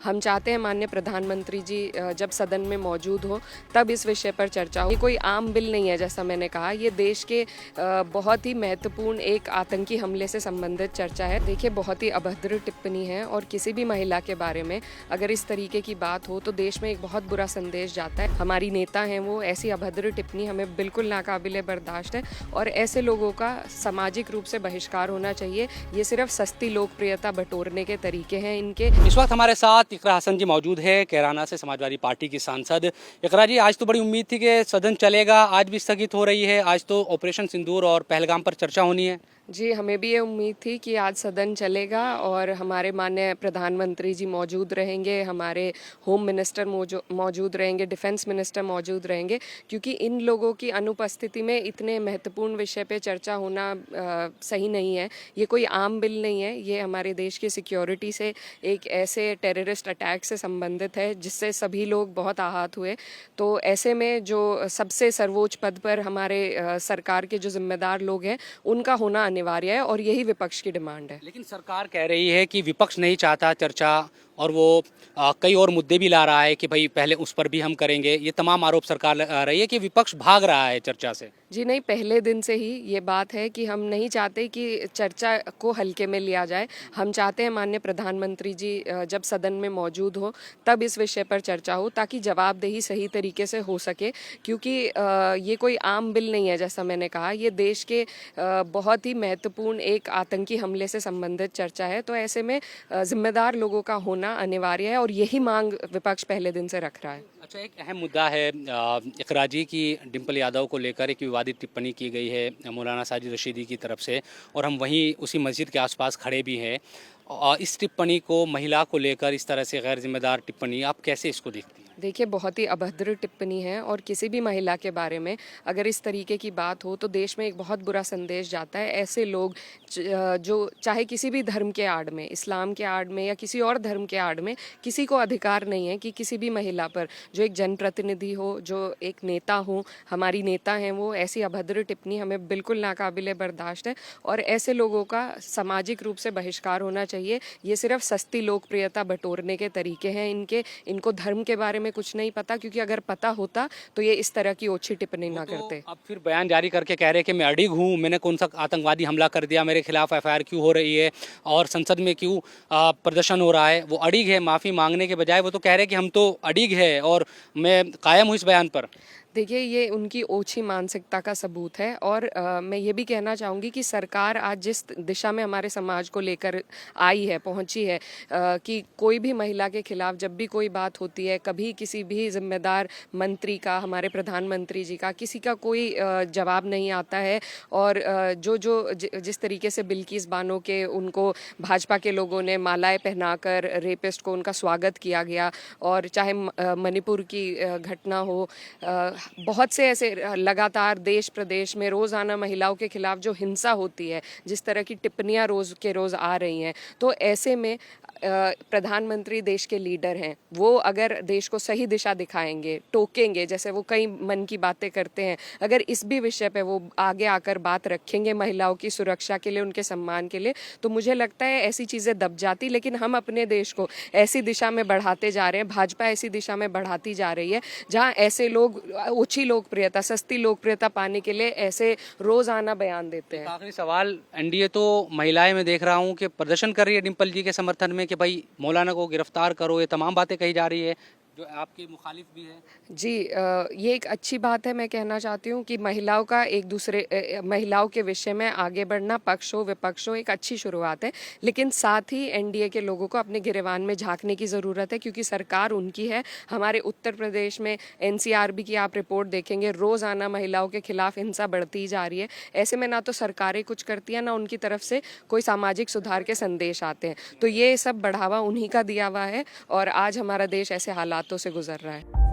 हम चाहते हैं माननीय प्रधानमंत्री जी जब सदन में मौजूद हो तब इस विषय पर चर्चा हो। ये कोई आम बिल नहीं है, जैसा मैंने कहा, ये देश के बहुत ही महत्वपूर्ण एक आतंकी हमले से संबंधित चर्चा है। देखिए, बहुत ही अभद्र टिप्पणी है और किसी भी महिला के बारे में अगर इस तरीके की बात हो तो देश में एक बहुत बुरा संदेश जाता है। हमारी नेता हैं वो, ऐसी अभद्र टिप्पणी हमें बिल्कुल नाकाबिले बर्दाश्त है और ऐसे लोगों का सामाजिक रूप से बहिष्कार होना चाहिए। ये सिर्फ सस्ती लोकप्रियता बटोरने के तरीके हैं इनके। इस वक्त हमारे साथ इकरा हसन जी मौजूद है, कैराना से समाजवादी पार्टी की सांसद। इकरा जी, आज तो बड़ी उम्मीद थी कि सदन चलेगा, आज भी स्थगित हो रही है। आज तो ऑपरेशन सिंदूर और पहलगाम पर चर्चा होनी है। जी, हमें भी ये उम्मीद थी कि आज सदन चलेगा और हमारे माननीय प्रधानमंत्री जी मौजूद रहेंगे, हमारे होम मिनिस्टर मौजूद रहेंगे, डिफेंस मिनिस्टर मौजूद रहेंगे, क्योंकि इन लोगों की अनुपस्थिति में इतने महत्वपूर्ण विषय पे चर्चा होना सही नहीं है। ये कोई आम बिल नहीं है, ये हमारे देश की सिक्योरिटी से, एक ऐसे टेररिस्ट अटैक से संबंधित है जिससे सभी लोग बहुत आहत हुए। तो ऐसे में जो सबसे सर्वोच्च पद पर हमारे सरकार के जो जिम्मेदार लोग हैं उनका होना अनिवार्य है और यही विपक्ष की डिमांड है। लेकिन सरकार कह रही है कि विपक्ष नहीं चाहता चर्चा और वो कई और मुद्दे भी ला रहा है कि भाई पहले उस पर भी हम करेंगे। ये तमाम आरोप सरकार लगा रही है कि विपक्ष भाग रहा है चर्चा से। जी नहीं, पहले दिन से ही ये बात है कि हम नहीं चाहते कि चर्चा को हल्के में लिया जाए। हम चाहते हैं माननीय प्रधानमंत्री जी जब सदन में मौजूद हो तब इस विषय पर चर्चा हो, ताकि जवाबदेही सही तरीके से हो सके। क्योंकि ये कोई आम बिल नहीं है, जैसा मैंने कहा, ये देश के बहुत ही महत्वपूर्ण एक आतंकी हमले से संबंधित चर्चा है। तो ऐसे में जिम्मेदार लोगों का होना अनिवार्य है और यही मांग विपक्ष पहले दिन से रख रहा है। अच्छा, एक अहम मुद्दा है इकरा जी की डिम्पल यादव को लेकर एक विवादित टिप्पणी की गई है मौलाना साजिद रशीदी की तरफ से, और हम वहीं उसी मस्जिद के आसपास खड़े भी हैं। इस टिप्पणी को, महिला को लेकर इस तरह से गैर जिम्मेदार टिप्पणी, आप कैसे इसको देखती हैं? देखिए, बहुत ही अभद्र टिप्पणी है और किसी भी महिला के बारे में अगर इस तरीके की बात हो तो देश में एक बहुत बुरा संदेश जाता है। ऐसे लोग जो चाहे किसी भी धर्म के आड़ में, इस्लाम के आड़ में या किसी और धर्म के आड़ में, किसी को अधिकार नहीं है कि किसी भी महिला पर, जो एक जनप्रतिनिधि हो, जो एक नेता हो, हमारी नेता हैं वो, ऐसी अभद्र टिप्पणी हमें बिल्कुल नाकाबिले बर्दाश्त है और ऐसे लोगों का सामाजिक रूप से बहिष्कार होना चाहिए। ये सिर्फ सस्ती लोकप्रियता बटोरने के तरीके हैं इनके। इनको धर्म के बारे में कुछ नहीं पता, क्योंकि अगर पता होता तो ये इस तरह की ओछी टिप्पणी ना करते। अब फिर बयान जारी करके कह रहे हैं कि मैं अडिग हूँ, मैंने कौन सा आतंकवादी हमला कर दिया, मेरे खिलाफ एफआईआर क्यों हो रही है और संसद में क्यों प्रदर्शन हो रहा है। वो अडिग है, माफ़ी मांगने के बजाय वो तो कह रहे हैं कि हम तो अडिग है और मैं कायम हूँ इस बयान पर। देखिए, ये उनकी ओछी मानसिकता का सबूत है और मैं ये भी कहना चाहूँगी कि सरकार आज जिस दिशा में हमारे समाज को लेकर आई है, पहुँची है, कि कोई भी महिला के खिलाफ जब भी कोई बात होती है, कभी किसी भी जिम्मेदार मंत्री का, हमारे प्रधानमंत्री जी का, किसी का कोई जवाब नहीं आता है। और जिस तरीके से बिल्किस बानो के, उनको भाजपा के लोगों ने मालाएं पहनाकर रेपिस्ट को उनका स्वागत किया गया, और चाहे मणिपुर की घटना हो, बहुत से ऐसे लगातार देश प्रदेश में रोज़ाना महिलाओं के खिलाफ जो हिंसा होती है, जिस तरह की टिप्पणियां रोज़ के रोज़ आ रही हैं, तो ऐसे में प्रधानमंत्री देश के लीडर हैं, वो अगर देश को सही दिशा दिखाएंगे, टोकेंगे, जैसे वो कई मन की बातें करते हैं, अगर इस भी विषय पे वो आगे आकर बात रखेंगे महिलाओं की सुरक्षा के लिए, उनके सम्मान के लिए, तो मुझे लगता है ऐसी चीज़ें दब जाती। लेकिन हम अपने देश को ऐसी दिशा में बढ़ाते जा रहे हैं, भाजपा ऐसी दिशा में बढ़ाती जा रही है जहाँ ऐसे लोग ओछी लोकप्रियता, सस्ती लोकप्रियता पाने के लिए ऐसे रोज़ाना बयान देते हैं। आखिरी सवाल, एनडीए तो महिलाएं मैं देख रहा हूं कि प्रदर्शन कर रही है डिम्पल जी के समर्थन में कि भाई मौलाना को गिरफ्तार करो, ये तमाम बातें कही जा रही है, जो आपके मुखालिफ भी है। जी, ये एक अच्छी बात है। मैं कहना चाहती हूँ कि महिलाओं का एक दूसरे महिलाओं के विषय में आगे बढ़ना, पक्ष हो विपक्ष हो, एक अच्छी शुरुआत है। लेकिन साथ ही एनडीए के लोगों को अपने गिरेबान में झांकने की ज़रूरत है, क्योंकि सरकार उनकी है। हमारे उत्तर प्रदेश में एनसीआरबी की आप रिपोर्ट देखेंगे, रोज़ाना महिलाओं के खिलाफ हिंसा बढ़ती जा रही है। ऐसे में ना तो सरकारें कुछ करती हैं, ना उनकी तरफ से कोई सामाजिक सुधार के संदेश आते हैं। तो ये सब बढ़ावा उन्हीं का दिया हुआ है और आज हमारा देश ऐसे हालातों से गुजर रहा है।